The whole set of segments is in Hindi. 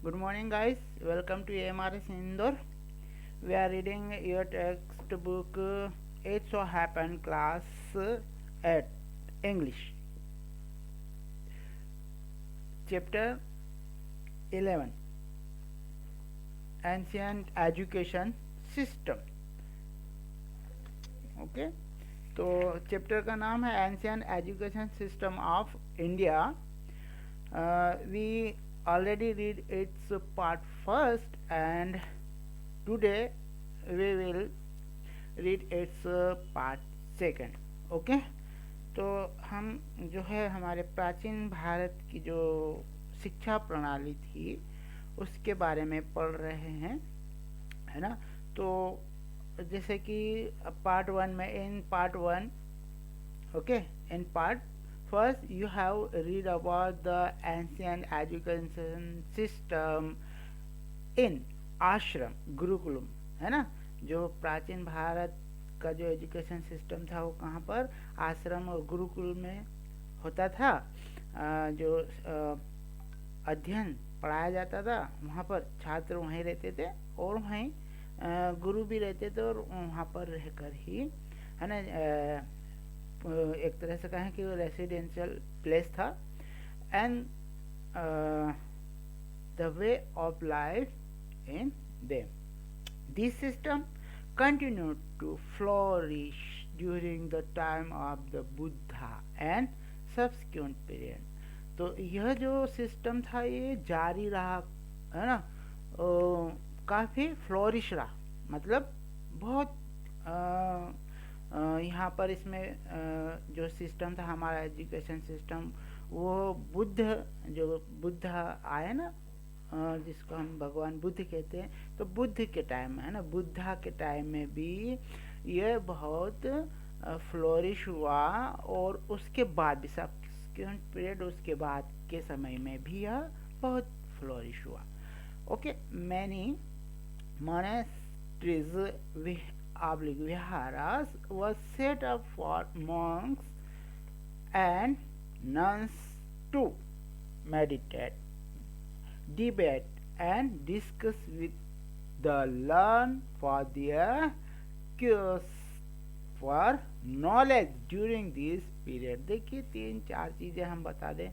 Good morning, guys. Welcome to AMRS Indore. We are reading your textbook. It so happen class at English, chapter 11, Ancient Education System. Okay तो चैप्टर का नाम है ancient education system of India. We already read its part first and today we will read its part second. Okay तो हम जो है हमारे प्राचीन भारत की जो शिक्षा प्रणाली थी उसके बारे में पढ़ रहे हैं, है ना. तो जैसे कि पार्ट वन में in part one okay in part first you have read about the ancient education system in आश्रम गुरुकुलम, है ना. जो प्राचीन भारत का जो एजुकेशन सिस्टम था वो कहाँ पर आश्रम और गुरुकुल में होता था. जो अध्ययन पढ़ाया जाता था वहाँ पर छात्र वहीं रहते थे और वहीं गुरु भी रहते थे और वहाँ पर रहकर ही, है ना, एक तरह से कहें कि रेसिडेंशियल प्लेस था. And the way of life in them. This system continued to flourish during the time of the Buddha and subsequent period. तो यह जो सिस्टम था ये जारी रहा, है ना, काफ़ी फ्लोरिश रहा, मतलब बहुत यहाँ पर इसमें जो सिस्टम था हमारा एजुकेशन सिस्टम वो बुद्ध आए ना, जिसको हम भगवान बुद्ध कहते हैं, तो बुद्ध के टाइम में, है ना, बुद्धा के टाइम में भी ये बहुत फ्लोरिश हुआ और उसके बाद भी सबसिक्वेंट पीरियड उसके बाद के समय में भी यह बहुत फ्लोरिश हुआ. Okay many monasteries viharas was set up for monks and nuns to meditate, debate and discuss with the learned for their quest for knowledge during this period. देखिए तीन चार चीज़ें हम बता दें.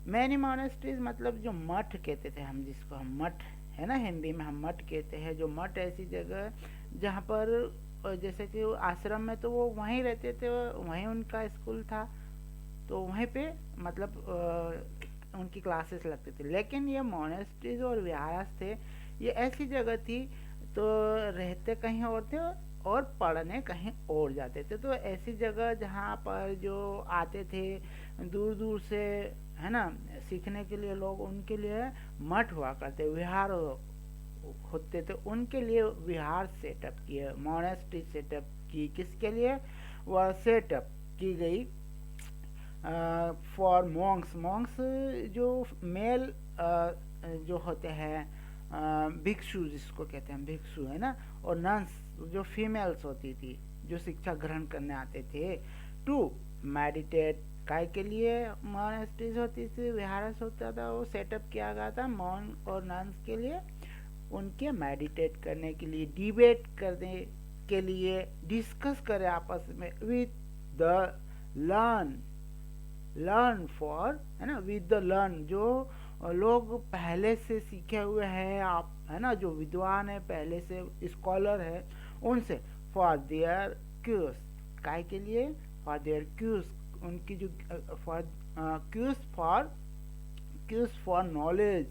मैनी मोनेस्ट्रीज मतलब जो मठ कहते थे हम, जिसको हम मठ, है ना, हिंदी में हम मठ कहते हैं. जो मठ ऐसी जगह जहाँ पर जैसे कि आश्रम में तो वो वहीं रहते थे, वहीं उनका स्कूल था, तो वहीं पे मतलब उनकी क्लासेस लगती थी. लेकिन ये मोनेस्ट्रीज और विहारास थे, ये ऐसी जगह थी तो रहते कहीं और थे और पढ़ने कहीं और जाते थे. तो ऐसी जगह जहाँ पर जो आते थे दूर दूर से, है ना, सीखने के लिए लोग, उनके लिए मठ हुआ करते, विहार होते थे, उनके लिए विहार सेटअप किए, मोनेस्ट्री सेटअप की. किसके लिए वह सेटअप की गई? फॉर मॉन्क्स जो मेल जो होते हैं भिक्षु, जिसको कहते हैं भिक्षु, है ना, और नंस जो फीमेल्स होती थी जो शिक्षा ग्रहण करने आते थे. टू मेडिटेट, काय के लिए मोनेस्ट्रीज होती थी, विहारस होता था, वो सेटअप किया गया था मॉन और नंस के लिए, उनके मेडिटेट करने के लिए, डिबेट करने के लिए, डिस्कस करें आपस में विद द लर्न फॉर, है ना, विद द लर्न जो लोग पहले से सीखे हुए हैं, आप, है ना, जो विद्वान है, पहले से स्कॉलर है, उनसे. फॉर देयर क्यूज, काय के लिए? फॉर देयर क्यूज, उनकी जो फॉर क्यूज फॉर नॉलेज,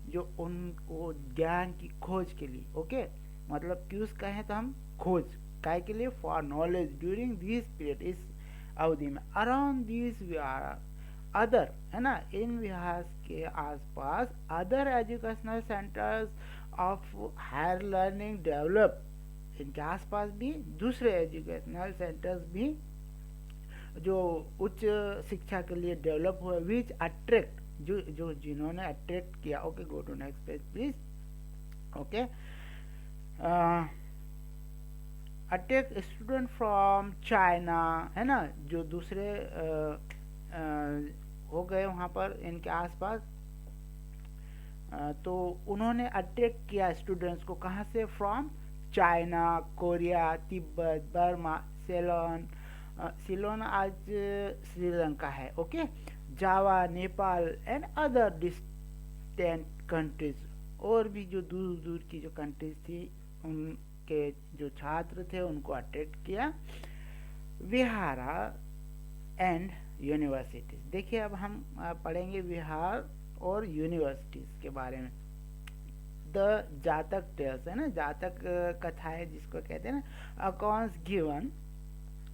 जो उनको ज्ञान की खोज के लिए. ओके मतलब क्यूज कहें तो हम खोज, काय के लिए? For knowledge during this period, इस अवधि में. अराउंड दिस विहार अदर, है ना, इन विहार के आसपास other educational centres of higher learning develop, इनके आसपास भी दूसरे एजुकेशनल सेंटर्स भी जो उच्च शिक्षा के लिए डेवलप हुए, विच अट्रैक्ट, जो जिन्होंने अट्रैक्ट किया. Okay go to next page please. Okay attack student from China, है ना, जो दूसरे हो गए वहाँ पर इनके आसपास तो उन्होंने अट्रैक्ट किया स्टूडेंट्स को, कहाँ से? From China, Korea, Tibet, Burma, Ceylon, Ceylon आज श्रीलंका है, okay, Java, Nepal and other distant countries, और भी जो दूर दूर की जो कंट्रीज थी उनके जो छात्र थे उनको अट्रैक्ट किया। विहारा एंड यूनिवर्सिटीज, देखिए अब हम पढ़ेंगे विहार और यूनिवर्सिटीज के बारे में। द जातक टेल्स है ना, जातक कथाएं जिसको कहते हैं ना, अकाउंट्स गिवन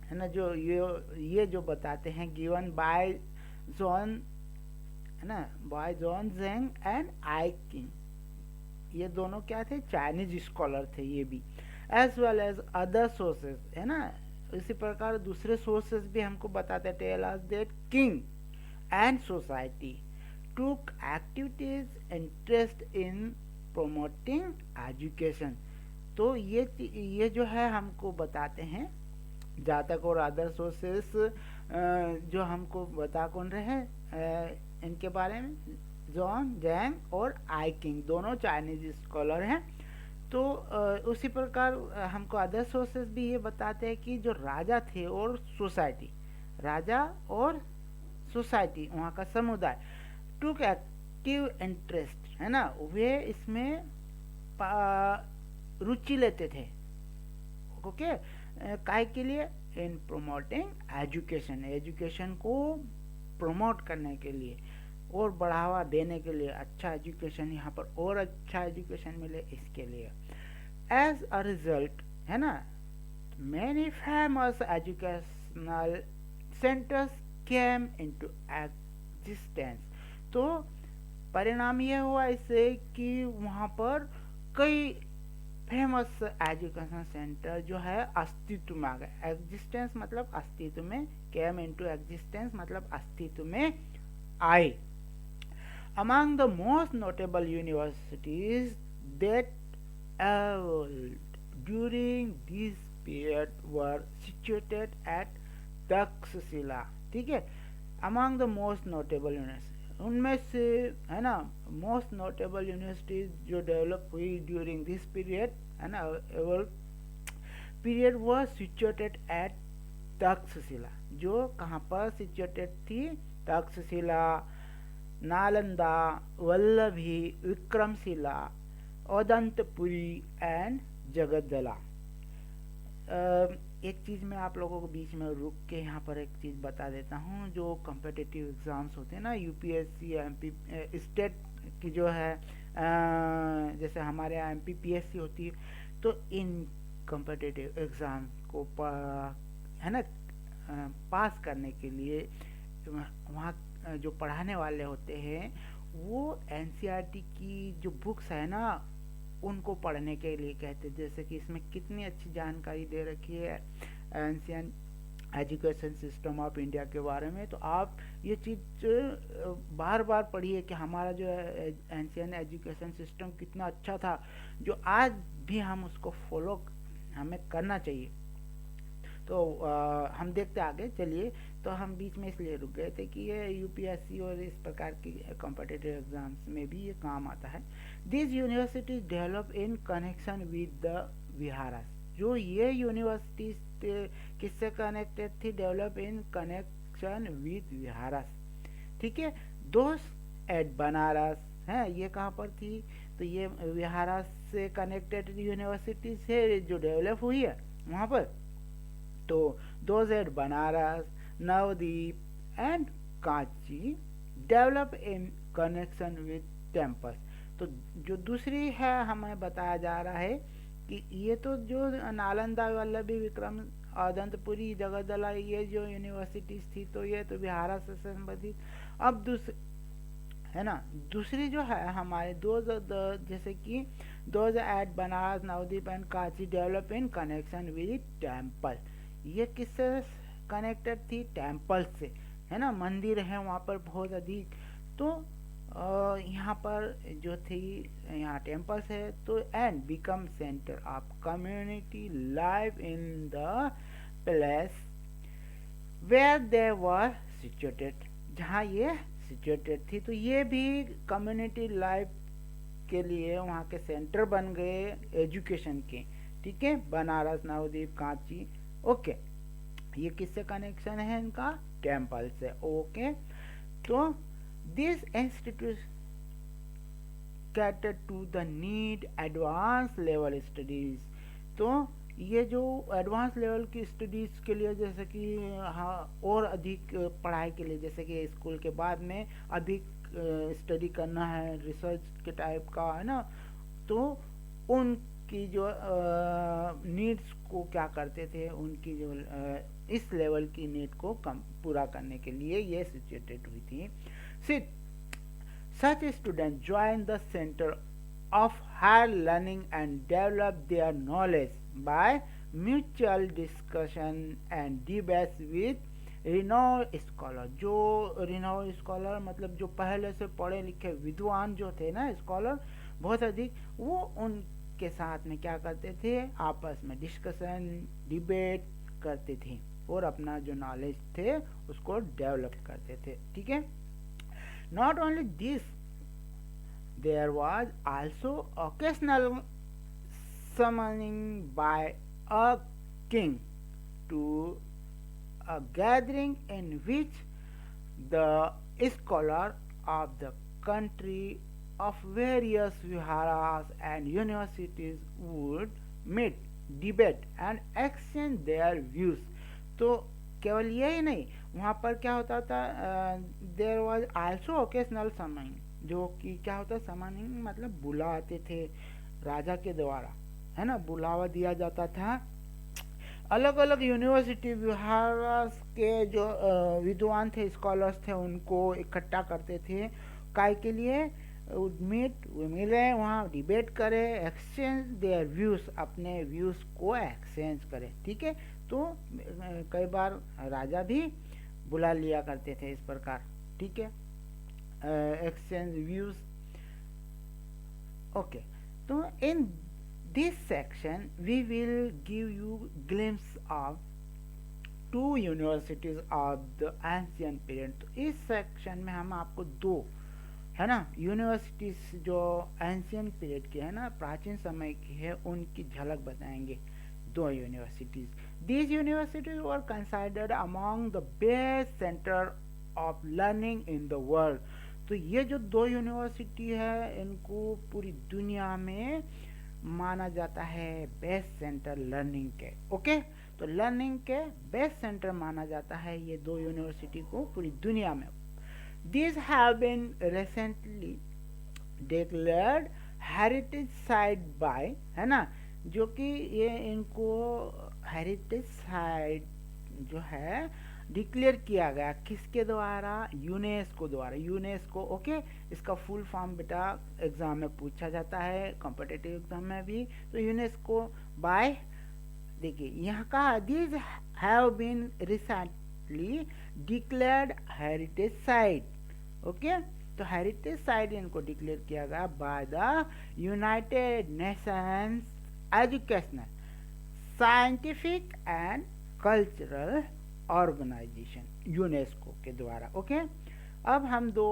है ना, जो ये जो बताते हैं, गिवन बाय जॉन है ना, बाय जॉन जेंग एंड आई किंग, ये दोनों क्या थे? चाइनीज स्कॉलर थे ये भी, as well as other sources है ना। इसी प्रकार दूसरे सोर्सेज भी हमको बताते, tell us that king and society took activities interest in promoting education. तो ये जो है हमको बताते हैं जातक और अदर सोर्सेस, जो हमको बता कौन रहे हैं इनके बारे में, जॉन जैंग और आई किंग, दोनों चाइनीज स्कॉलर हैं। तो उसी प्रकार हमको अदर सोर्सेस भी ये बताते हैं कि जो राजा थे और सोसाइटी, राजा और सोसाइटी वहाँ का समुदाय, टूक एक्टिव इंटरेस्ट है ना, वे इसमें रुचि लेते थे, ओके, काय के लिए? इन प्रोमोटिंग एजुकेशन, एजुकेशन को प्रमोट करने के लिए और बढ़ावा देने के लिए, अच्छा एजुकेशन यहाँ पर और अच्छा एजुकेशन मिले इसके लिए। एज अ रिजल्ट है ना, many famous educational centres came into existence. तो परिणाम ये हुआ इससे कि वहाँ पर कई फेमस एजुकेशन सेंटर जो है अस्तित्व में आ गए। एग्जिस्टेंस मतलब अस्तित्व में, केम इनटू एग्जिस्टेंस मतलब अस्तित्व में आए। Among the most notable universities that evolved during this period were situated at Takshashila, ठीक है। Among the most notable universities, उनमें से है ना मोस्ट नोटेबल यूनिवर्सिटीज जो डेवलप हुई ड्यूरिंग दिस पीरियड है ना, पीरियड वह सिचुएटेड एट तक्षशिला, जो कहाँ पर सिचुएटेड थी? तक्षशिला, नालंदा, वल्लभी, विक्रमशिला, औदंतपुरी एंड जगद्दला। एक चीज़ मैं आप लोगों को बीच में रुक के यहाँ पर एक चीज़ बता देता हूँ। जो कॉम्पिटिटिव एग्ज़ाम्स होते हैं ना, यूपीएससी, एमपी, स्टेट की जो है, जैसे हमारे यहाँ एमपीपीएससी होती है, तो इन कॉम्पिटिटिव एग्ज़ाम को है ना पास करने के लिए वहाँ जो पढ़ाने वाले होते हैं वो एनसीईआरटी की जो बुक्स है ना उनको पढ़ने के लिए कहते हैं। जैसे कि इसमें कितनी अच्छी जानकारी दे रखी है ancient education system of India के बारे में। तो आप ये चीज़ बार बार पढ़िए कि हमारा जो एंशियन एजुकेशन सिस्टम कितना अच्छा था, जो आज भी हम उसको फॉलो हमें करना चाहिए। तो हम देखते आगे चलिए। तो हम बीच में इसलिए रुक गए थे कि ये यूपीएससी और इस प्रकार की कॉम्पिटिटिव एग्जाम्स में भी ये काम आता है। This universities develop in connection with the viharas. जो ये यूनिवर्सिटीज किससे कनेक्टेड थी? Develop in connection with viharas, ठीक है। दोस्त एट बनारस है, ये कहाँ पर थी? तो ये विहारास से कनेक्टेड यूनिवर्सिटी से जो डेवलप हुई है वहाँ पर। तो those at Banaras, Navadip and Kanchi develop in connection with temples. तो जो दूसरी है हमें बताया जा रहा है कि ये तो जो नालंदा, वल्लभी, विक्रम, औदंतपुरी, जगद्दला ये जो यूनिवर्सिटीज थी तो ये तो बिहार से संबंधित। अब है ना दूसरी जो है हमारे जैसे कि those at Banaras, Navadip and Kanchi develop in connection with temple. ये किससे कनेक्टेड थी? टेम्पल से, है ना। मंदिर है वहाँ पर बहुत अधिक। तो यहाँ पर जो थी यहाँ टेम्पल्स है। तो and become centre of community life in the place where they were situated, जहाँ ये सिचुएटेड थी। तो ये भी कम्युनिटी लाइफ के लिए वहाँ के सेंटर बन गए एजुकेशन के, ठीक है, बनारस, नवद्वीप, कांची। ओके, ये किससे कनेक्शन है इनका? टेम्पल से। ओके, तो this institute cater to the need advance level studies. तो ये जो एडवांस लेवल की स्टडीज के लिए, जैसे कि हाँ और अधिक पढ़ाई के लिए, जैसे कि स्कूल के बाद में अधिक स्टडी करना है, रिसर्च के टाइप का है ना, तो उनकी जो नीड्स को क्या करते थे, उनकी जो इस लेवल की नीड को कम पूरा करने के लिए ये सिचुएटेड हुई थी। Such students join the center of higher learning and develop their knowledge by mutual discussion and debates with renowned scholar। जो renowned scholar मतलब जो पहले से पढ़े लिखे विद्वान जो थे ना, स्कॉलर बहुत अधिक, वो उनके साथ में क्या करते थे, आपस में डिस्कशन डिबेट करते थे और अपना जो नॉलेज थे उसको डेवलप करते थे, ठीक है। Not only this, there was also occasional summoning by a king to a gathering in which the scholar of the country of various viharas and universities would meet, debate and exchange their views। तो केवल यही नहीं, वहाँ पर क्या होता था, there was also occasional summoning, जो कि क्या होता है, समनिंग मतलब बुलाते थे राजा के द्वारा, है ना, बुलावा दिया जाता था। अलग अलग यूनिवर्सिटी बिहार के जो विद्वान थे, स्कॉलर्स थे, उनको इकट्ठा करते थे, काय के लिए, मीट मिले वहाँ, डिबेट करे, एक्सचेंज देयर व्यूज, अपने व्यूज को एक्सचेंज करे, ठीक है। तो कई बार राजा भी बुला लिया करते थे इस प्रकार, ठीक है, एक्सचेंज व्यूज। ओके, तो in this section we will give you glimpse of two universities of the ancient period. तो इस सेक्शन में हम आपको दो, है ना, यूनिवर्सिटीज जो एंशिएंट पीरियड की है ना, प्राचीन समय की है, उनकी झलक बताएंगे। दो universities, these universities were considered among the best center of learning in the world। तो ये जो दो यूनिवर्सिटी है, इनको पूरी दुनिया में माना जाता है बेस्ट सेंटर लर्निंग के। ओके, तो लर्निंग के बेस्ट सेंटर माना जाता है ये दो यूनिवर्सिटी को पूरी दुनिया में। These have been recently declared heritage site by, है ना, जो कि ये इनको हेरिटेज साइट जो है डिक्लेयर किया गया, किसके द्वारा, यूनेस्को द्वारा। यूनेस्को, ओके, इसका फुल फॉर्म बेटा एग्जाम में पूछा जाता है, कॉम्पिटिटिव एग्जाम में भी। तो यूनेस्को बाय, देखिए यहाँ का, this have been recently declared heritage site. Okay, तो हेरिटेज साइट इनको डिक्लेयर किया गया by the United Nations Educational, Scientific and Cultural Organization, UNESCO के द्वारा। ओके, अब हम दो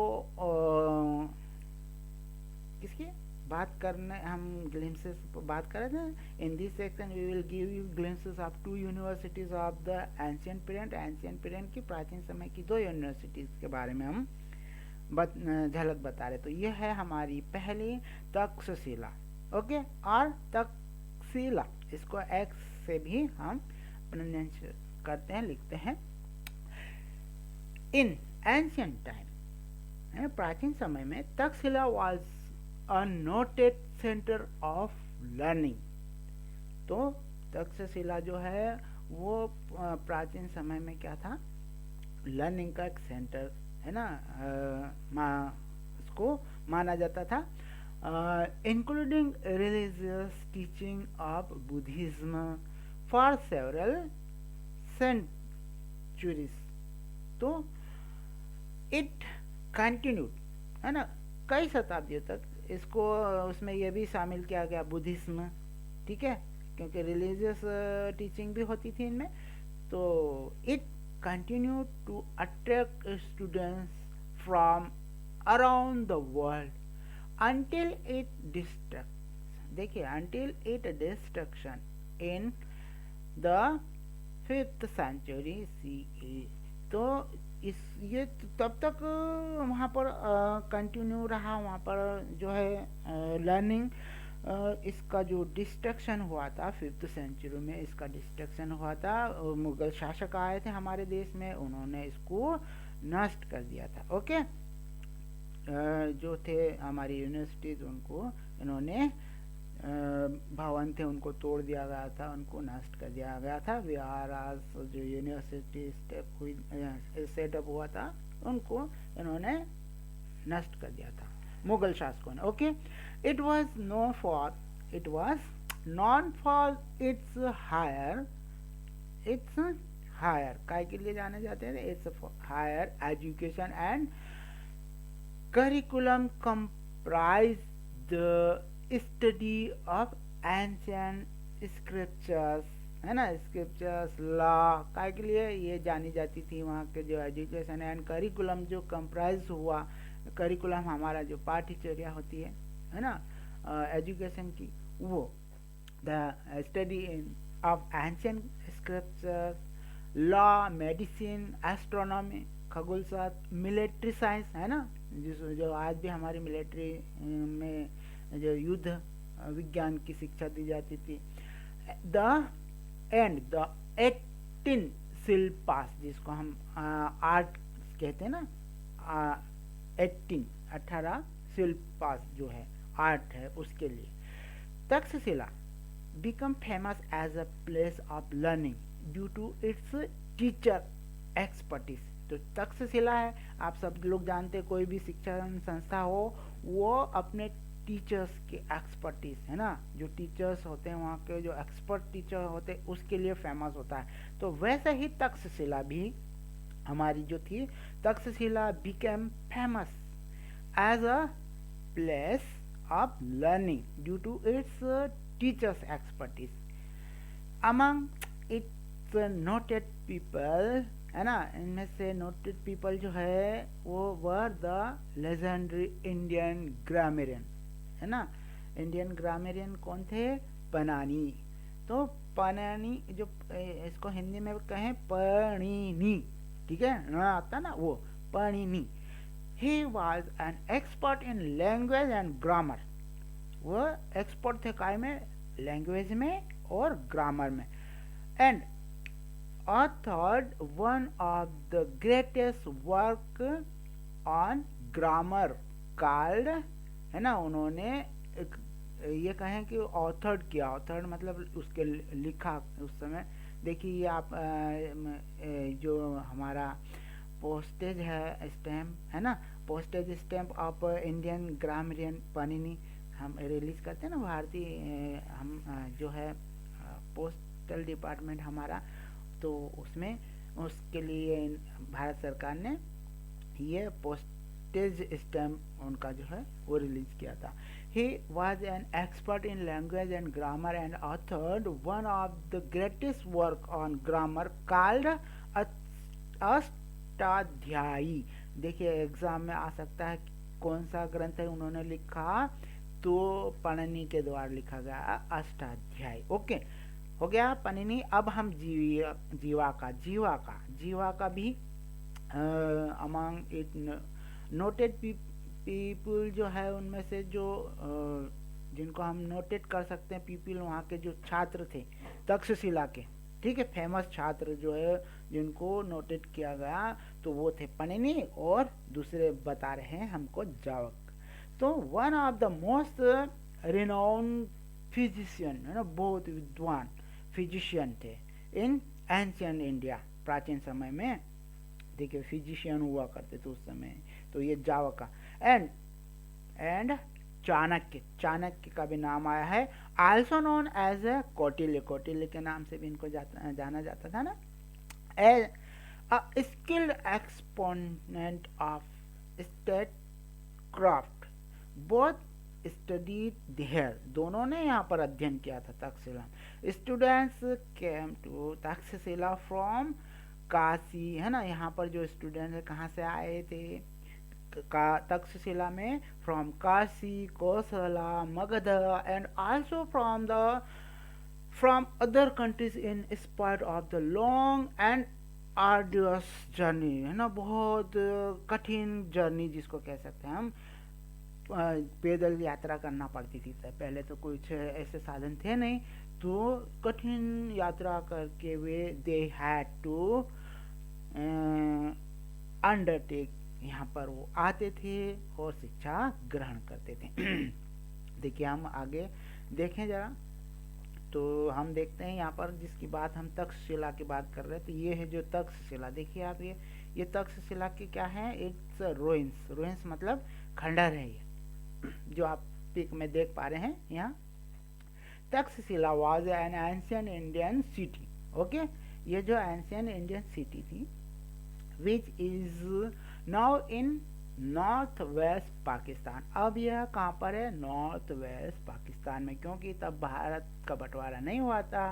किसकी बात करने, हम ग्लिम्सेस बात कर रहे थे। In this section we will give you glimpses of two universities of the ancient period. Ancient period की, प्राचीन समय की दो यूनिवर्सिटीज के बारे में हम झलक बता रहे। तो यह है हमारी पहली तक्षशिला, ओके, और तक्षशिला, इसको एक्स से भी हम प्रोनाउंस करते हैं, लिखते हैं। इन एंशिएंट टाइम, प्राचीन समय में Takshashila was a noted centre of learning. तो तक्षशिला जो है वो प्राचीन समय में क्या था, लर्निंग का एक सेंटर, है ना, इसको माना जाता था। Including religious teaching of Buddhism for several centuries. तो इट कंटिन्यूड, है ना, कई शताब्दियों तक इसको, उसमें यह भी शामिल किया गया बुद्धिज्म, ठीक है, क्योंकि रिलीजियस टीचिंग भी होती थी इनमें। तो it continue to attract students from around the world until it destruct देखिए until it destruction in the 5th century CE। तो इस ये तब तक वहाँ पर कंटिन्यू रहा, वहाँ पर जो है लर्निंग। इसका जो डिस्ट्रक्शन हुआ था 5th सेंचुरी में, इसका डिस्ट्रक्शन हुआ था। मुगल शासक आए थे हमारे देश में, उन्होंने इसको नष्ट कर दिया था। ओके, जो थे हमारी यूनिवर्सिटीज उनको इन्होंने भवन थे उनको तोड़ दिया गया था, उनको नष्ट कर दिया गया था। बिहार जो यूनिवर्सिटी स्टेप हुई सेटअप हुआ था उनको इन्होंने नष्ट कर दिया था मुगल शासकों ने। Okay, it was known for its higher काय के लिए जाने जाते थे, its higher education and curriculum comprise the study of ancient scriptures, है ना, स्क्रिप्चर्स लॉ काय के लिए ये जानी जाती थी। वहाँ के जो एजुकेशन एंड करिकुलम जो कंप्राइज हुआ, करिकुलम हमारा जो पाठ्यचर्या होती है ना, एजुकेशन की, वो the study of ancient scriptures, law, medicine, astronomy, खगोल शास्त्र, मिलिट्री साइंस, है ना, जो आज भी हमारी मिलिट्री में जो युद्ध विज्ञान की शिक्षा दी जाती थी। द 18 शिल्पास, जिसको हम आर्ट कहते हैं ना, 18 शिल्पास जो है आर्ट है, उसके लिए Takshashila become famous as a place of learning due to its teacher expertise। तो तक्षशिला है, आप सब लोग जानते हैं, कोई भी शिक्षण संस्था हो वो अपने टीचर्स के एक्सपर्टीज, है ना, जो टीचर्स होते हैं वहाँ के जो एक्सपर्ट टीचर होते हैं उसके लिए फेमस होता है। तो वैसे ही तक्षशिला भी हमारी जो थी, Taxila became famous as a place of learning due to its teachers expertise. Among its noted people, है ना, इनमें से नोटेड पीपल जो है वो were the legendary Indian grammarian, है ना। इंडियन ग्रामेरियन कौन थे? पनानी। तो पनानी जो इसको हिंदी में कहें पणिनी, ठीक है ना, आता ना वो Panini. He was an expert in language and grammar. वो एक्सपर्ट थे काय में? लैंग्वेज में और ग्रामर में। And authored one of the greatest work on grammar called, है ना, उन्होंने ये कहें कि ऑथर्ड किया। ऑथर्ड मतलब उसके लिखा उस समय। देखिए आप जो हमारा पोस्टेज है स्टैम्प, है ना, postage stamp of Indian grammarian Panini हम रिलीज करते हैं ना, भारतीय हम जो है पोस्टल डिपार्टमेंट हमारा, तो उसमें उसके लिए भारत सरकार ने ये पोस्टेज स्टैम्प उनका जो है वो रिलीज किया था। ही was an expert in language and grammar and authored one of the greatest work on grammar called Ashtadhyayi. देखिए एग्जाम में आ सकता है कौन सा ग्रंथ है उन्होंने लिखा, तो पणनी के द्वारा लिखा गया अष्टाध्यायी। ओके, हो गया पनिनी। अब हम जीवा का भी अमंग इट नोटेड पीपल जो है, उनमें से जो जिनको हम नोटेड कर सकते हैं पीपल, वहाँ के जो छात्र थे तक्षशिला के, ठीक है, फेमस छात्र जो है जिनको नोटेड किया गया, तो वो थे पनिनी और दूसरे बता रहे हैं हमको जावक। तो one of the most renowned physician, है ना, बहुत विद्वान फिजिशियन थे इन एंशियंट इंडिया, प्राचीन समय में। देखिए फिजिशियन हुआ करते थे उस समय, तो ये जावका। एंड चाणक्य का भी नाम आया है, also known as a Kautilya के नाम से भी इनको जाना जाता था ना। A skilled exponent of state craft, both studied there, दोनों ने यहाँ पर अध्ययन किया था Takshashila. Students came to Takshashila from Kashi, है ना, यहाँ पर जो स्टूडेंट है कहाँ से आए थे? तक्षशिला में from Kashi, Kosala, Magadh and also from other countries in spite of the long and arduous journey, है ना, बहुत कठिन जर्नी जिसको कह सकते हैं हम। पैदल यात्रा करना पड़ती थी तब, पहले तो कुछ ऐसे साधन थे नहीं, तो कठिन यात्रा करके वे दे हैड टू अंडरटेक, यहाँ पर वो आते थे और शिक्षा ग्रहण करते थे। देखिए हम आगे देखें जरा, तो हम देखते हैं यहाँ पर जिसकी बात हम तक्षशिला की बात कर रहे थे, ये है जो तक्षशिला। देखिए आप ये तक्षशिला की क्या है, इट्स रुइंस। रुइंस मतलब खंडर है ये, जो आप पिक में देख पा रहे हैं यहाँ। Takshashila was an ancient Indian city. Okay, ये जो एंशियंट इंडियन सिटी थी which is now in north west Pakistan. अब यह कहाँ पर है, नॉर्थ वेस्ट पाकिस्तान में, क्योंकि तब भारत का बंटवारा नहीं हुआ था,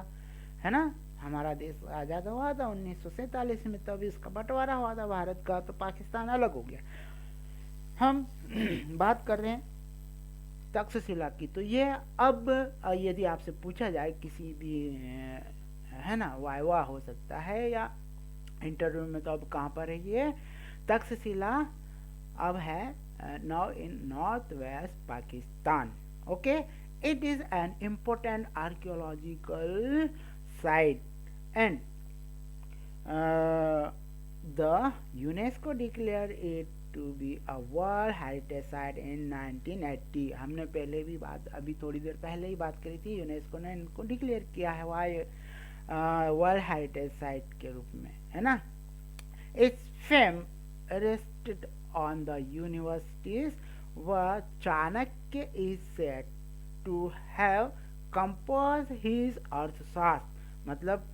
है ना, हमारा देश आज़ाद हुआ था 1947 में, तब इसका बंटवारा हुआ था भारत का, तो पाकिस्तान अलग हो गया। हम बात कर रहे हैं तक्षशिला की। तो ये अब यदि आपसे पूछा जाए किसी भी, है ना, वाइवा हो सकता है या इंटरव्यू में, तो अब कहाँ पर है ये तक्षशिला, अब है now in north west Pakistan. Okay, it is an important archaeological site and the UNESCO declare it to be a world heritage site in 1980। हमने पहले भी बात, अभी थोड़ी देर पहले ही बात करी थी, यूनेस्को ने इनको डिक्लेयर किया है वर्ल्ड हेरिटेज साइट के रूप में, है ना। It's fame rested on the universities where Chanakya is said to have composed his अर्थशास्त्र। मतलब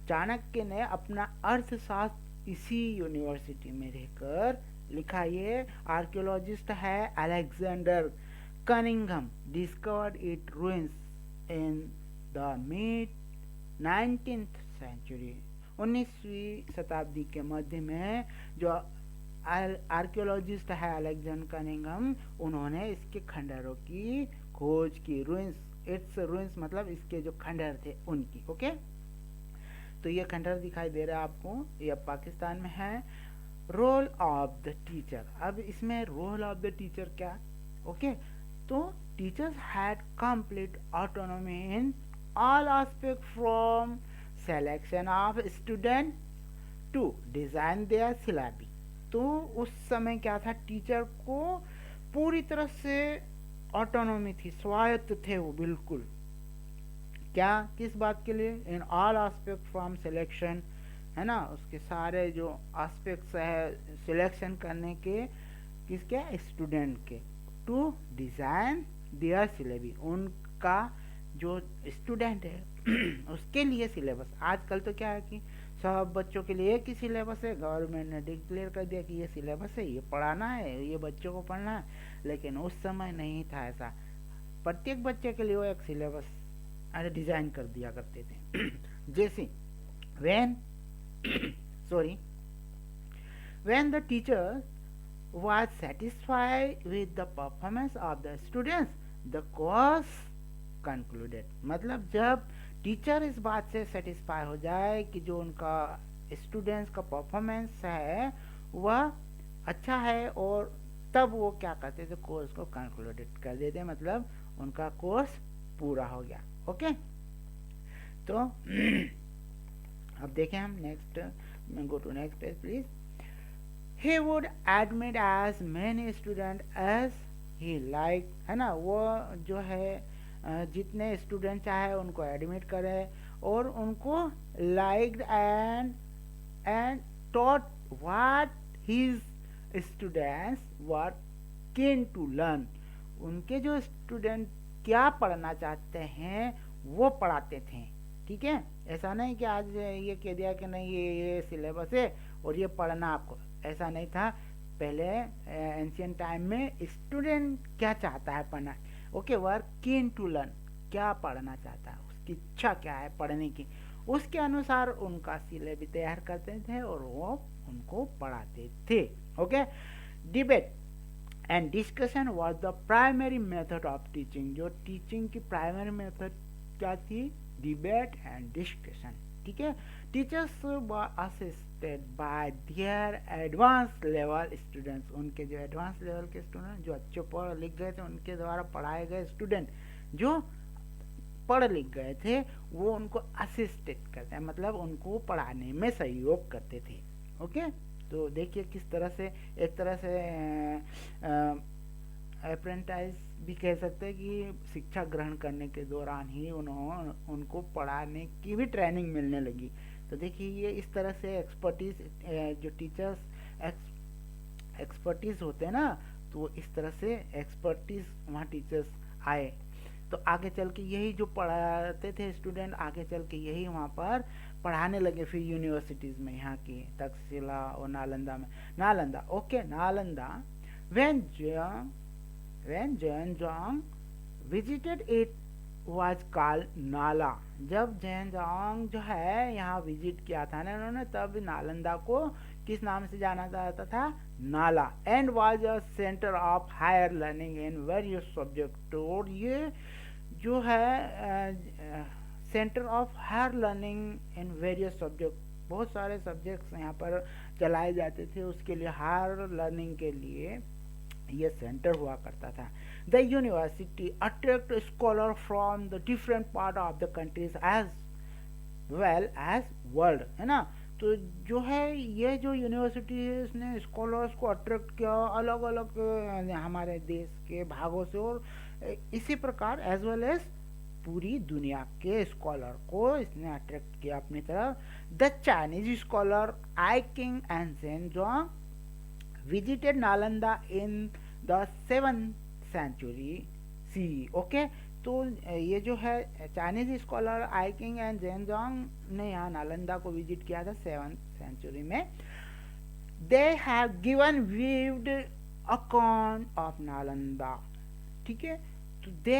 चाणक्य ने अपना अर्थशास्त्र इसी यूनिवर्सिटी में रहकर लिखा। ये आर्कियोलॉजिस्ट है Alexander Cunningham, discovered it ruins in the mid 19th century। 19वीं शताब्दी के मध्य में जो आर्कियोलॉजिस्ट है अलेक्जेंडर कनिंघम, उन्होंने इसके खंडरों की खोज की। रूइंस, इट्स रूइंस मतलब इसके जो खंडर थे उनकी। ओके, तो ये खंडर दिखाई दे रहा है आपको, ये पाकिस्तान में है। रोल ऑफ द टीचर, अब इसमें रोल ऑफ द टीचर क्या, ओके, तो teachers had complete autonomy in all aspect from selection of student to design their syllabus. तो उस समय क्या था, टीचर को पूरी तरह से ऑटोनॉमी थी, स्वायत्त थे वो बिल्कुल। क्या, किस बात के लिए, इन ऑल एस्पेक्ट फ्रॉम सिलेक्शन, है ना, उसके सारे जो एस्पेक्ट्स है सिलेक्शन करने के, किसके, स्टूडेंट के, टू डिजाइन देयर सिलेबस, उनका जो स्टूडेंट है उसके लिए सिलेबस। आजकल तो क्या है कि सब बच्चों के लिए एक ही सिलेबस है, गवर्नमेंट ने डिक्लेयर कर दिया कि ये सिलेबस है, ये पढ़ाना है, ये बच्चों को पढ़ना है, लेकिन उस समय नहीं था ऐसा। प्रत्येक बच्चे के लिए वो एक सिलेबस डिजाइन कर दिया करते थे। जैसे when when the teacher was satisfied with the performance of the students, the course concluded। मतलब जब टीचर इस बात से सेटिस्फाई हो जाए कि जो उनका स्टूडेंट्स का परफॉर्मेंस है वह अच्छा है, और तब वो क्या करते थे, कोर्स को कंक्लूडेड कर देते, मतलब उनका कोर्स पूरा हो गया। ओके, तो अब देखें हम next, go to next page please. He would admit as many student as he like, है ना, वो जो है जितने स्टूडेंट चाहे उनको एडमिट करे, और उनको liked and taught what his students were keen to learn. उनके जो स्टूडेंट क्या पढ़ना चाहते हैं वो पढ़ाते थे। ठीक है, ऐसा नहीं कि आज ये कह दिया कि नहीं ये सिलेबस है और ये पढ़ना आपको, ऐसा नहीं था। पहले एंशियंट टाइम में स्टूडेंट क्या चाहता है पढ़ना, okay, work keen to learn, क्या पढ़ना चाहता है, उसकी इच्छा क्या है पढ़ने की, उसके अनुसार उनका सिलेबस तैयार करते थे और वो उनको पढ़ाते थे। Okay, debate and discussion was the primary method of teaching. जो टीचिंग की प्राइमरी मेथड क्या थी? Debate and discussion. ठीक है। Teachers were assisted by there advance level students. उनके जो एडवांस लेवल के स्टूडेंट जो अच्छे पढ़ लिख गए थे, उनके द्वारा पढ़ाए गए स्टूडेंट जो पढ़ लिख गए थे, वो उनको असिस्टेड करते हैं, मतलब उनको पढ़ाने में सहयोग करते थे। ओके। तो देखिए किस तरह से, एक तरह से अप्रेंटाइज भी कह सकते हैं कि शिक्षा ग्रहण करने के दौरान ही उनको पढ़ाने की भी ट्रेनिंग मिलने लगी। तो देखिए ये इस तरह से एक्सपर्टीज, जो टीचर्स एक्सपर्टीज होते हैं ना, तो वो इस तरह से एक्सपर्टीज वहाँ टीचर्स आए। तो आगे चल के यही जो पढ़ाते थे स्टूडेंट, आगे चल के यही वहाँ पर पढ़ाने लगे फिर यूनिवर्सिटीज़ में, यहाँ की तक्षशिला और नालंदा में। Nalanda, okay, Nalanda. when Zhejiang visited it was called नाला। जब ज़ेजियांग जो है यहाँ विजिट किया था ना इन्होंने, तब नालंदा को किस नाम से जाना जाता था? नाला। And was a centre of higher learning in various subject. और ये जो है centre of higher learning in various subject, बहुत सारे सब्जेक्ट्स यहाँ पर चलाए जाते थे, उसके लिए हायर लर्निंग के लिए ये सेंटर हुआ करता था। The university attract scholar from the different part of the countries as well as world, है ना। तो जो है ये जो यूनिवर्सिटी है इसने स्कॉलर्स को अट्रैक्ट किया अलग अलग हमारे देश के भागों से, और इसी प्रकार एज वेल एज पूरी दुनिया के स्कॉलर को इसने अट्रैक्ट किया अपनी तरफ। द चाइनीज स्कॉलर आई किंग एंड ज़ेजियांग visited Nalanda in the 7th century CE। Okay. तो ये जो है चाइनीज स्कॉलर आई किंग एंड ज़ेजियांग ने यहाँ नालंदा को विजिट किया था 7th century में। They have given vivid account of Nalanda. ठीक है। तो they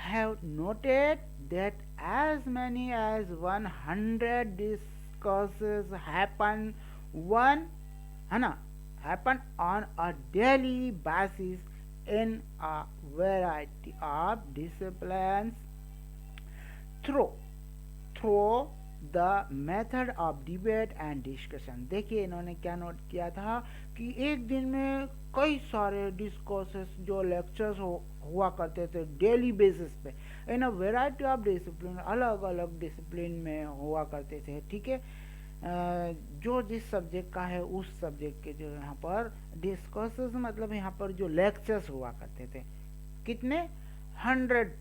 have noted that as many as 100 discusses happen one, है ना, happen on a daily basis in a variety of disciplines through the method of debate and discussion। देखिए इन्होंने क्या नोट किया था कि एक दिन में कई सारे डिस्कोर्सेस जो लेक्चर्स हुआ करते थे डेली बेसिस पे, इन अ वेराइटी ऑफ डिसिप्लिन, अलग अलग डिसिप्लिन में हुआ करते थे। ठीक है। जो जिस सब्जेक्ट का है उस सब्जेक्ट के जो यहाँ पर डिस्कसेस, मतलब यहाँ पर जो लेक्चर्स हुआ करते थे, कितने 100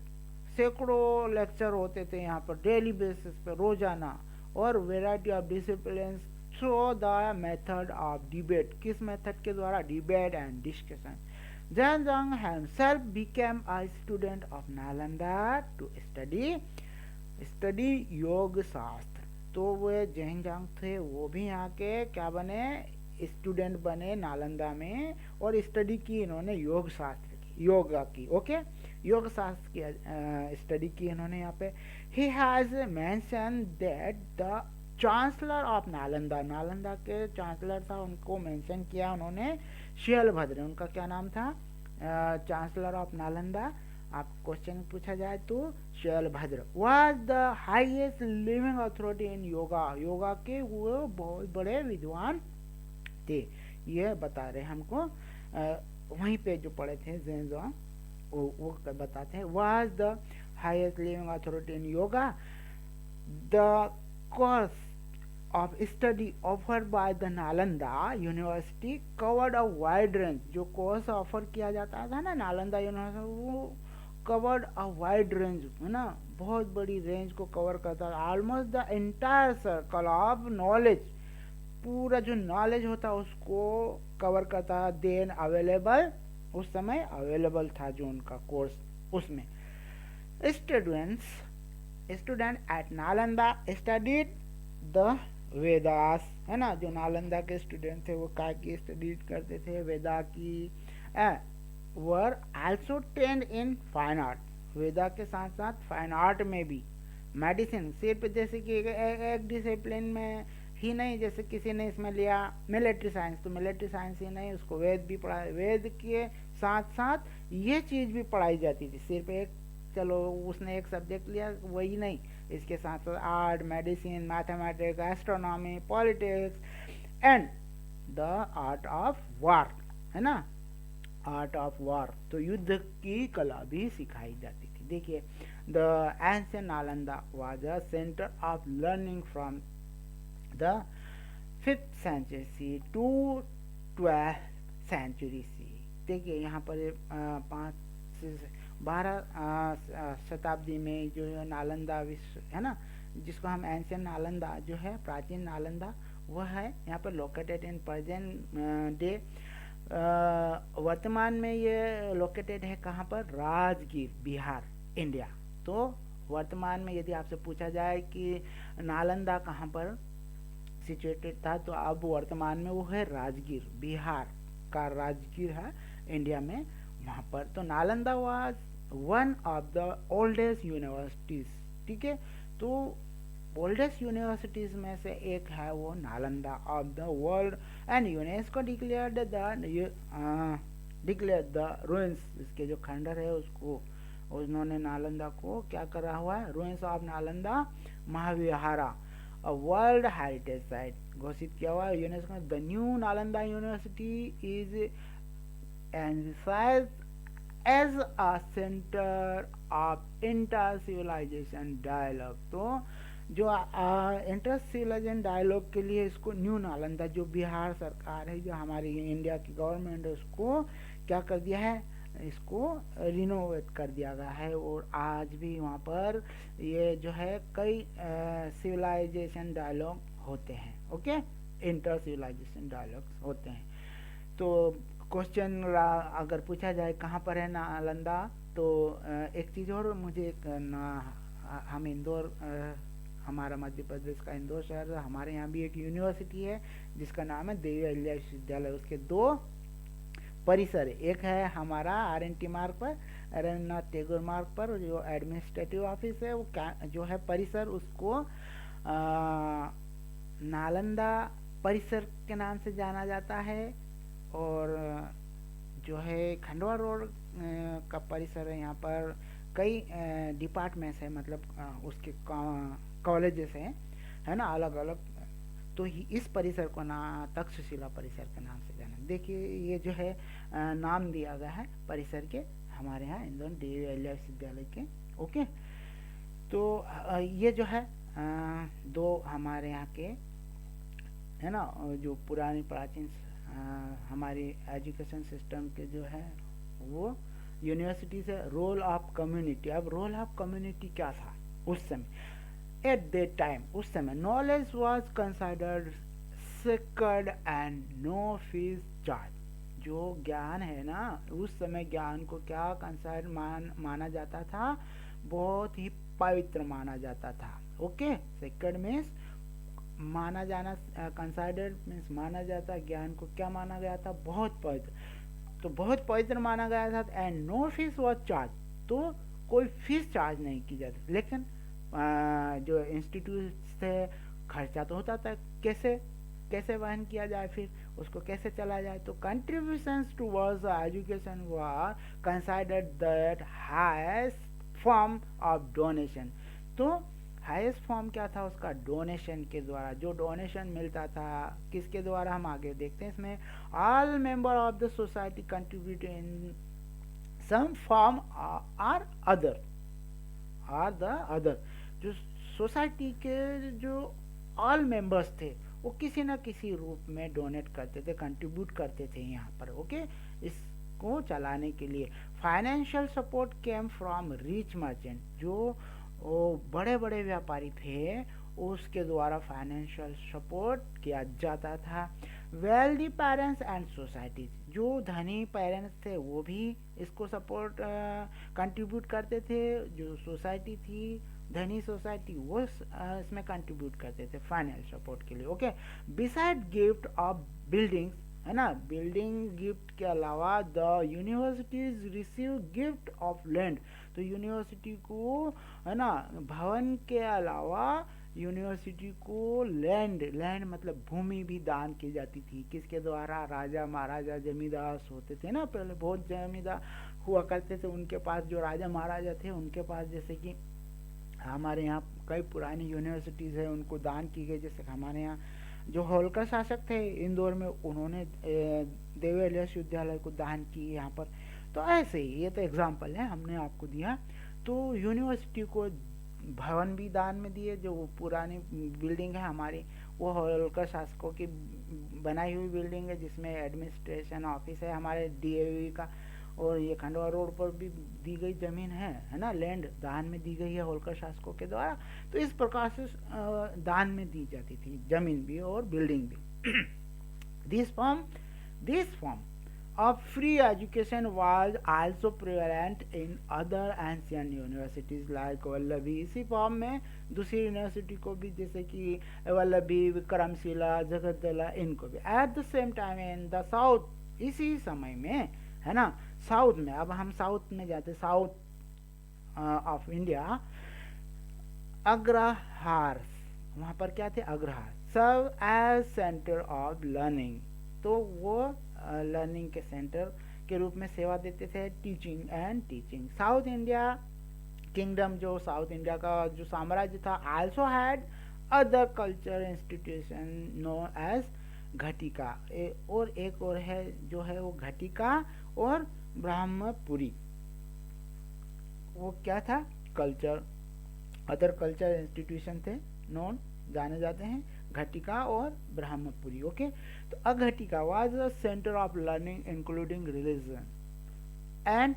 सैकड़ों लेक्चर होते थे यहाँ पर डेली बेसिस पे, रोजाना, और variety of discipline through the method of debate. किस मेथड के द्वारा? Debate and discussion. ज़ेजियांग himself became a student of Nalanda to study योग शास्त्र। तो वो ज़ेजियांग थे, वो भी यहाँ के क्या बने? स्टूडेंट बने नालंदा में, और स्टडी की इन्होंने योग शास्त्र की, योगा की। ओके। योग शास्त्र की स्टडी की इन्होंने यहाँ पे। He has mention that the chancellor of Nalanda, Nalanda के चांसलर था, उनको मेंशन किया उन्होंने, शैलभद्र, उनका क्या नाम था? Chancellor of Nalanda. आप क्वेश्चन पूछा जाए तो Shilabhadra was the highest living authority in yoga. Yoga के वो बहुत बड़े विद्वान थे, ये बता रहे हमको। वहीं पे जो पढ़े थे ज़ेजियांग, वो बताते हैं was the highest living authority in yoga. The course of study offered by the Nalanda University covered a wide range। जो कोर्स ऑफर किया जाता था ना नालंदा यूनिवर्सिटी, वो कवर्ड अ वाइड रेंज, है ना, बहुत बड़ी रेंज को कवर करता था। Almost the entire circle of knowledge, पूरा जो नॉलेज होता उसको कवर करता था। देन अवेलेबल, उस समय अवेलेबल था जो उनका कोर्स, उसमें student at Nalanda studied the Vedas, है ना। जो नालंदा के स्टूडेंट थे वो क्या की स्टडी करते थे? वेदा की। Were also trained in fine art, Veda के साथ साथ फाइन आर्ट में भी। मेडिसिन, सिर्फ जैसे कि एक डिसिप्लिन में ही नहीं, जैसे किसी ने इसमें लिया मिलिट्री साइंस, तो मिलिट्री साइंस ही नहीं, उसको वेद भी पढ़ा, वेद के साथ साथ ये चीज़ भी पढ़ाई जाती थी। सिर्फ एक, चलो उसने एक सब्जेक्ट लिया वही नहीं, इसके साथ साथ art, medicine, mathematics, astronomy, politics and the art of war, है ना, आर्ट ऑफ वार, तो युद्ध की कला भी सिखाई जाती थी। देखिए, the ancient Nalanda was a centre of learning from the 5th century to 12th century C. देखिए यहाँ पर 5 से 12 शताब्दी में जो नालंदा विश्व है ना, जिसको हम एंशियंट नालंदा जो है, प्राचीन नालंदा, वह है यहाँ पर लोकेटेड इन प्रेजेंट डे। वर्तमान में ये लोकेटेड है कहाँ पर? राजगीर, बिहार, इंडिया। तो वर्तमान में यदि आपसे पूछा जाए कि नालंदा कहाँ पर सिचुएटेड था, तो अब वर्तमान में वो है राजगीर, बिहार का राजगीर है इंडिया में, वहाँ पर। तो Nalanda was one of the oldest universities, ठीक है। तो ओल्डेस्ट यूनिवर्सिटीज में से एक है वो Nalanda of the world, and UNESCO declared the ruins, इसके जो खंडर है उसको, उन्होंने नालंदा को क्या करा हुआ है? Ruins of Nalanda Mahavihara world heritage site घोषित किया हुआ है यूनेस्को ने। The new Nalanda university is envisaged as a centre of inter civilisation dialogue. तो जो इंटर सिविलाइजेशन डायलॉग के लिए इसको न्यू नालंदा, जो बिहार सरकार है, जो हमारी इंडिया की गवर्नमेंट है, उसको क्या कर दिया है? इसको रिनोवेट कर दिया गया है, और आज भी वहाँ पर ये जो है कई सिविलाइजेशन डायलॉग होते हैं, ओके, इंटर सिविलाइजेशन डायलॉग्स होते हैं। तो क्वेश्चन अगर पूछा जाए कहाँ पर है नालंदा, तो एक चीज़ और मुझे हम इंदौर, हमारा मध्य प्रदेश का इंदौर शहर, हमारे यहाँ भी एक यूनिवर्सिटी है जिसका नाम है देवी अहिल्या विश्वविद्यालय। उसके 2 परिसर है, एक है हमारा RNT मार्ग पर, रविन्द्रनाथ टैगोर मार्ग पर, जो एडमिनिस्ट्रेटिव ऑफिस है वो जो है परिसर, उसको नालंदा परिसर के नाम से जाना जाता है। और जो है खंडवा रोड का परिसर है, यहाँ पर कई डिपार्टमेंट्स है, मतलब उसके कॉलेजेस हैं, है ना, अलग अलग। तो इस परिसर को तक्षशिला परिसर के नाम से जाना। देखिए ये जो है नाम दिया गया है परिसर के, हमारे यहाँ इंदौर देवी अहिल्या विश्वविद्यालय के, ओके। तो ये जो है 2 हमारे यहाँ के, है ना, जो पुरानी प्राचीन हमारी एजुकेशन सिस्टम के जो है वो यूनिवर्सिटीज है। रोल ऑफ कम्युनिटी, अब रोल ऑफ कम्युनिटी क्या था उस समय? एट दैट टाइम, उस समय knowledge was considered sacred and no fees charge. जो ज्ञान है ना, उस समय ज्ञान को क्या कंसिडर माना जाता था? बहुत ही पवित्र माना जाता था, ओके। सेक्रेड मीन्स माना जाना, कंसिडर्ड मीन्स माना जाता, ज्ञान को क्या माना गया था? बहुत पवित्र। तो बहुत पवित्र माना गया था, and no fees was charge, तो कोई फीस चार्ज नहीं की जाती। लेकिन जो इंस्टीट्यूट थे, खर्चा तो होता था, कैसे वहन किया जाए, फिर उसको कैसे चला जाए? तो contributions towards education were considered that highest form of donation. तो हाईएस्ट फॉर्म क्या था उसका? डोनेशन के द्वारा। जो डोनेशन मिलता था किसके द्वारा, हम आगे देखते हैं इसमें। All member of the society contribute in some form or other, जो सोसाइटी के जो ऑल मेंबर्स थे वो किसी न किसी रूप में डोनेट करते थे, कंट्रीब्यूट करते थे यहाँ पर, ओके, इसको चलाने के लिए। Financial support came from rich merchant, जो बड़े बड़े व्यापारी थे उसके द्वारा फाइनेंशियल सपोर्ट किया जाता था। वेल्दी पेरेंट्स एंड सोसाइटीज, जो धनी पेरेंट्स थे वो भी इसको सपोर्ट कंट्रीब्यूट करते थे। जो सोसाइटी थी, धनी सोसाइटी, वो इसमें कंट्रीब्यूट करते थे फाइनेंशियल सपोर्ट के लिए, okay. Beside gift of buildings, है ना, बिल्डिंग गिफ्ट के अलावा the universities receive gift of land. तो यूनिवर्सिटी को, है ना, भवन के अलावा यूनिवर्सिटी को लैंड, लैंड मतलब भूमि भी दान की जाती थी। किसके द्वारा? राजा महाराजा जमींदार होते थे ना, पहले बहुत जमींदार हुआ करते थे, उनके पास जो राजा महाराजा थे उनके पास, जैसे कि हमारे यहाँ कई पुरानी यूनिवर्सिटीज़ है उनको दान की गई। जैसे हमारे यहाँ जो होलकर शासक थे इंदौर में, उन्होंने देवेलिया विश्वविद्यालय को दान की यहाँ पर। तो ऐसे ही, ये तो एग्जाम्पल है हमने आपको दिया। तो यूनिवर्सिटी को भवन भी दान में दिए। जो पुरानी बिल्डिंग है हमारी, वो होलकर शासकों की बनाई हुई बिल्डिंग है, जिसमें एडमिनिस्ट्रेशन ऑफिस है हमारे डीएवी का। और ये खंडवा रोड पर भी दी गई जमीन है ना, लैंड दान में दी गई है होलकर शासकों के द्वारा। तो इस प्रकार से दान में दी जाती थी जमीन भी और बिल्डिंग भी। This form of free education was also prevalent in other ancient universities like Vallabhi. इसी फॉर्म में दूसरी यूनिवर्सिटी को भी, जैसे कि वल्लभी, विक्रमशिला, जगतला, इनको भी। At the same time in the south, इसी समय में, है ना, साउथ में, अब हम साउथ में जाते, साउथ ऑफ इंडिया, अग्रहार, वहाँ पर क्या थे? Agrahara serve as centre of learning. तो वो लर्निंग के सेंटर के रूप में सेवा देते थे, teaching and teaching. South India kingdom, जो साउथ इंडिया का जो साम्राज्य था, also had other culture institution known as ghatika. और एक और है जो है वो घटिका और ब्रह्मपुरी। वो क्या था? कल्चर, अदर कल्चर इंस्टीट्यूशन थे, नोन, जाने जाते हैं, घटिका और ब्रह्मपुरी। ओके, तो ghatika was a centre of learning including religion and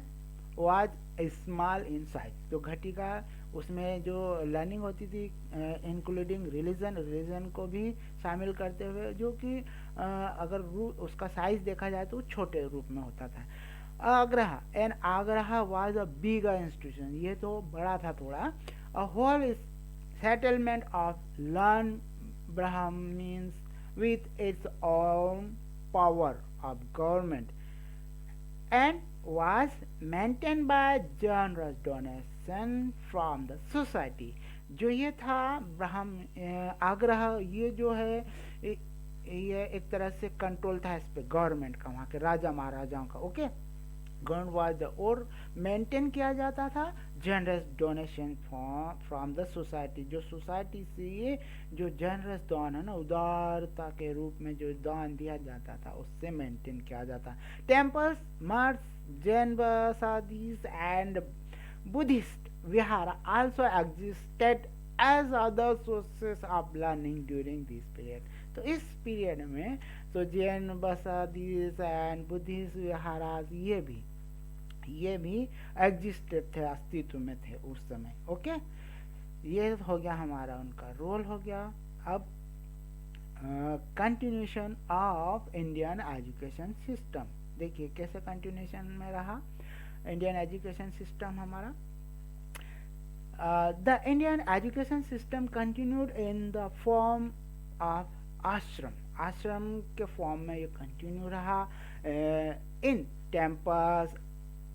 was small in size. तो घटिका, उसमें जो लर्निंग होती थी इंक्लूडिंग रिलीजन को भी शामिल करते हुए, जो कि अगर उसका साइज देखा जाए तो छोटे रूप में होता था। आग्रह एंड आग्रह वाज अ बिग इंस्टीट्यूशन, ये तो बड़ा था थोड़ा। A whole settlement of learned Brahmins with its own power of government and was maintained by generous donation from the society। जो ये था आग्रह, ये जो है ये एक तरह से कंट्रोल था इस पे गवर्नमेंट का, वहाँ के राजा महाराजाओं का। ओके, गवर्नमेंट वाज, और मेंटेन किया जाता था generous donation from the society. जो सोसाइटी से ये जो जनरस दान है ना, उदारता के रूप में जो दान दिया जाता था, उससे मेंटेन किया जाता। Temples, mutts, Jain basadis and Buddhist vihara also existed as other sources of learning during this period. तो इस पीरियड में तो जैन बसादीज एंड बुद्धिस्ट विहारास ये भी एग्जिस्टेड थे, अस्तित्व में थे उस समय। ओके, ये हो गया हमारा, उनका रोल हो गया। अब continuation of Indian education system, देखिए कैसे कंटिन्यूशन में रहा इंडियन एजुकेशन सिस्टम हमारा। The Indian education system continued in the form of ashram, ashram के फॉर्म में ये कंटिन्यू रहा in temples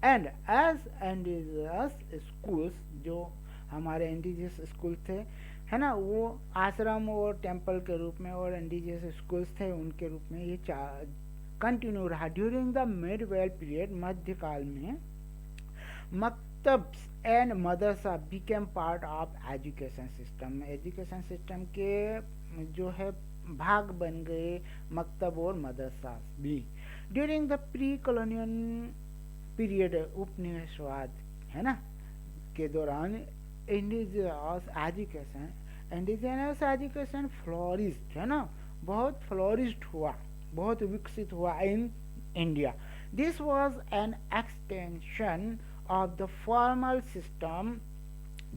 and as indigenous schools. जो हमारे इंडिजियस स्कूल थे, है ना, वो आश्रम और टेम्पल के रूप में, और इंडिजियस स्कूल्स थे उनके रूप में, ये कंटिन्यू रहा। ड्यूरिंग द मिडवेल पीरियड, मध्यकाल में, maktabs and madrasa became part of education system. Education system के जो है भाग बन गए मकतब और मदरसा भी। During the pre colonial period, उपनिवेशवाद, है ना, के दौरान इंडिजिनस एजुकेशन फ्लोरिस्ड, है ना, बहुत फ्लोरिस्ड हुआ, बहुत विकसित हुआ in India. This was an extension of the formal system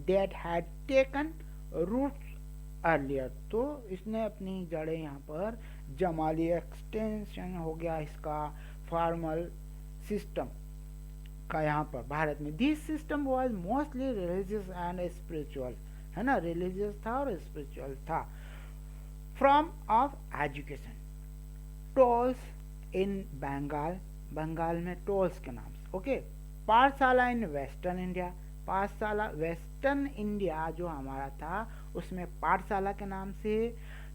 that had taken roots earlier. तो इसने अपनी जड़ें यहाँ पर जमा ली, एक्सटेंशन हो गया इसका फॉर्मल सिस्टम का यहाँ पर भारत में। This system was mostly religious and spiritual, है ना, रिलीजियस था और स्पिरिचुअल था। फ्रॉम ऑफ एजुकेशन, टोल्स इन बंगाल, बंगाल में टोल्स के नाम से। ओके, पाठशाला इन वेस्टर्न इंडिया, पाठशाला वेस्टर्न इंडिया जो हमारा था उसमें पाठशाला के नाम से,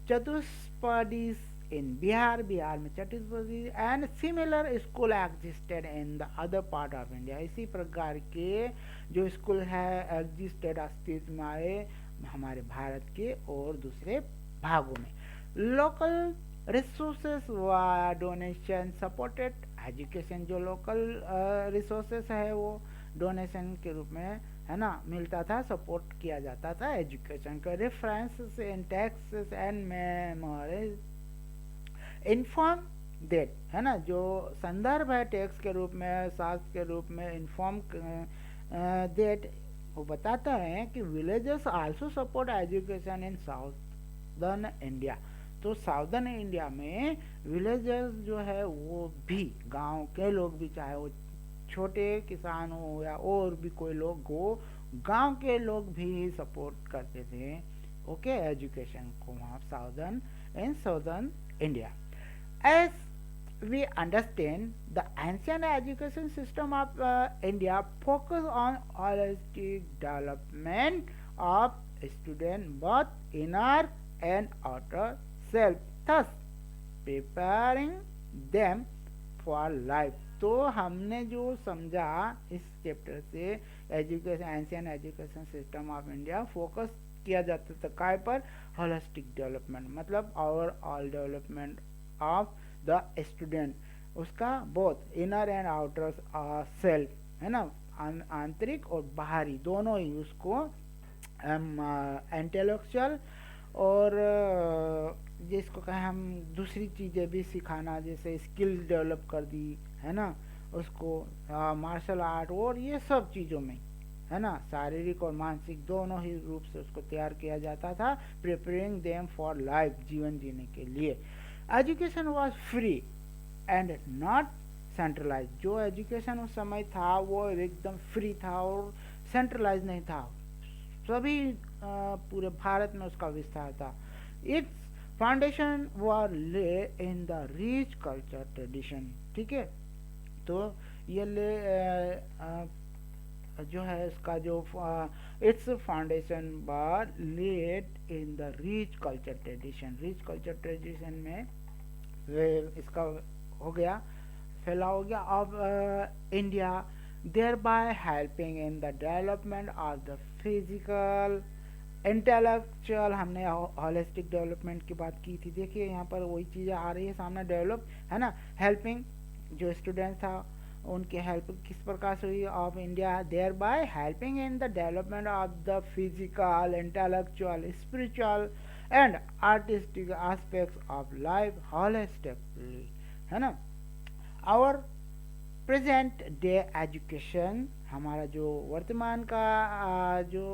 चतुष्पदी इन बिहार, बिहार में chatushpathi, and similar school existed in the other part of India. इसी प्रकार के जो स्कूल है एग्जिस्टेड, अस्तित्व में आए हमारे भारत के और दूसरे भागों में। लोकल रिसोर्सेस व डोनेशन सपोर्टेड एजुकेशन, जो लोकल रिसोर्सेस है वो डोनेशन के रूप में है ना मिलता था, सपोर्ट किया जाता था एजुकेशन का। References in texts and memories inform that, है ना, जो संदर्भ है टेक्स्ट के रूप में, शास्त्र के रूप में, इन्फॉर्म दैट वो बताता है कि villages also support education in southern India. तो साउदर्न इंडिया में विलेजेस जो है वो भी, गांव के लोग भी, चाहे वो छोटे किसान हो या और भी कोई लोग हो, गांव के लोग भी सपोर्ट करते थे ओके एजुकेशन को वहाँ southern India. As we understand the ancient education system of India focus on holistic development of student both inner and outer self, thus preparing them for life। तो हमने जो समझा इस चैप्टर से, education ancient education system of India focus किया जाता था काय पर, होलिस्टिक डेवलपमेंट, मतलब overall development of the student, उसका both inner and outer self, है ना, आंतरिक और बाहरी दोनों ही, उसको इंटेलेक्चुअल और जिसको कहें हम दूसरी चीज़ें भी सिखाना, जैसे स्किल डेवलप कर दी, है ना, उसको मार्शल आर्ट और ये सब चीज़ों में, है ना, शारीरिक और मानसिक दोनों ही रूप से उसको तैयार किया जाता था, प्रिपेयरिंग देम फॉर लाइफ, जीवन जीने के लिए। Education was free and not centralize, जो एजुकेशन उस समय था वो एकदम फ्री था और सेंट्रलाइज नहीं था, सभी पूरे भारत में उसका विस्तार था। It's foundation were lay in the rich culture tradition, ठीक है, तो ये ले जो है इसका जो its foundation were laid in the rich culture tradition, rich culture tradition में इसका हो गया फैलाव हो गया of India, thereby helping in the development of the physical intellectual. हमने होलिस्टिक डेवलपमेंट की बात की थी, देखिए यहाँ पर वही चीज़ें आ रही है सामने, डेवलप, है ना, हेल्पिंग जो स्टूडेंट था उनकी हेल्प किस प्रकार से हुई of India, thereby helping in the development of the physical intellectual spiritual and artistic aspects of life holistically, है ना। आवर प्रेजेंट डे एजुकेशन, हमारा जो वर्तमान का जो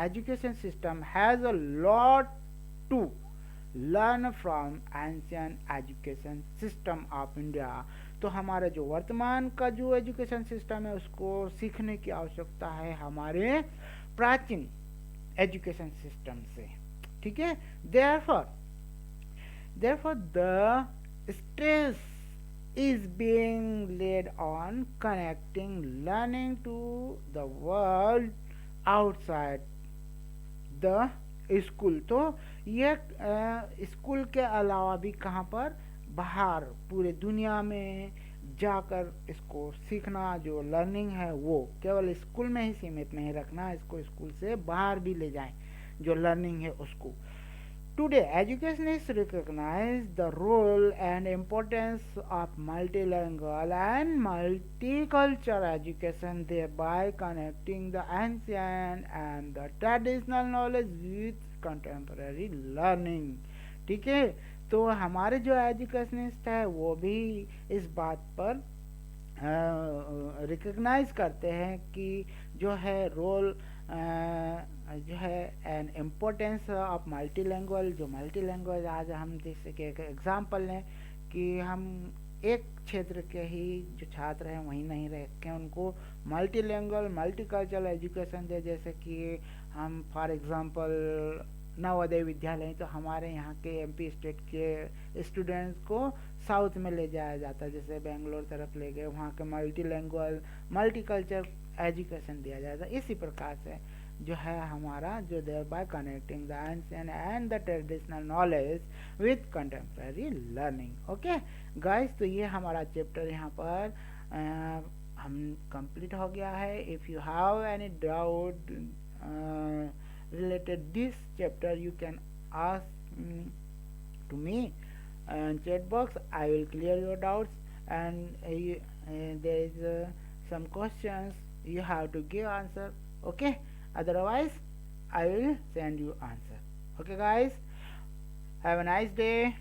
education system has a lot to learn from ancient education system of India. तो हमारा जो वर्तमान का जो एजुकेशन सिस्टम है उसको सीखने की आवश्यकता है हमारे प्राचीन एजुकेशन सिस्टम से, ठीक है। therefore the stress is being laid on connecting learning to the world outside the school। तो ये स्कूल के अलावा भी कहाँ पर, बाहर पूरे दुनिया में जाकर इसको सीखना, जो लर्निंग है वो केवल स्कूल में ही सीमित नहीं रखना, इसको स्कूल से बाहर भी ले जाएं जो लर्निंग है उसको। Today, educationists recognize the role and importance of multilingual and multicultural education, thereby connecting the ancient and the traditional knowledge with contemporary learning, ठीक है। तो हमारे जो एजुकेशनिस्ट है वो भी इस बात पर रिकग्नाइज करते हैं कि जो है रोल जो है एन इम्पोर्टेंस ऑफ मल्टीलैंग्वेज, जो मल्टीलैंग्वेज आज हम जैसे कि एक एग्जांपल लें कि हम एक क्षेत्र के ही जो छात्र हैं वहीं नहीं रह के उनको मल्टीलैंग्वेज मल्टीकल्चरल एजुकेशन दे, जैसे कि हम फॉर एग्जांपल नवोदय विद्यालय, तो हमारे यहाँ के एमपी स्टेट के स्टूडेंट्स को साउथ में ले जाया जाता है, जैसे बेंगलोर तरफ ले गए, वहाँ के मल्टीलैंग्वेज मल्टीकल्चर एजुकेशन दिया जाएगा। इसी प्रकार से जो है हमारा जो thereby connecting the ancient and the traditional knowledge with contemporary learning. Okay guys, तो ये हमारा चैप्टर यहाँ पर हम कंप्लीट हो गया है। If you have any doubt related this chapter, you can ask to me in chat box. I will clear your doubts, and there is some questions you have to give answer. Okay, otherwise I will send you answer. Okay guys, have a nice day.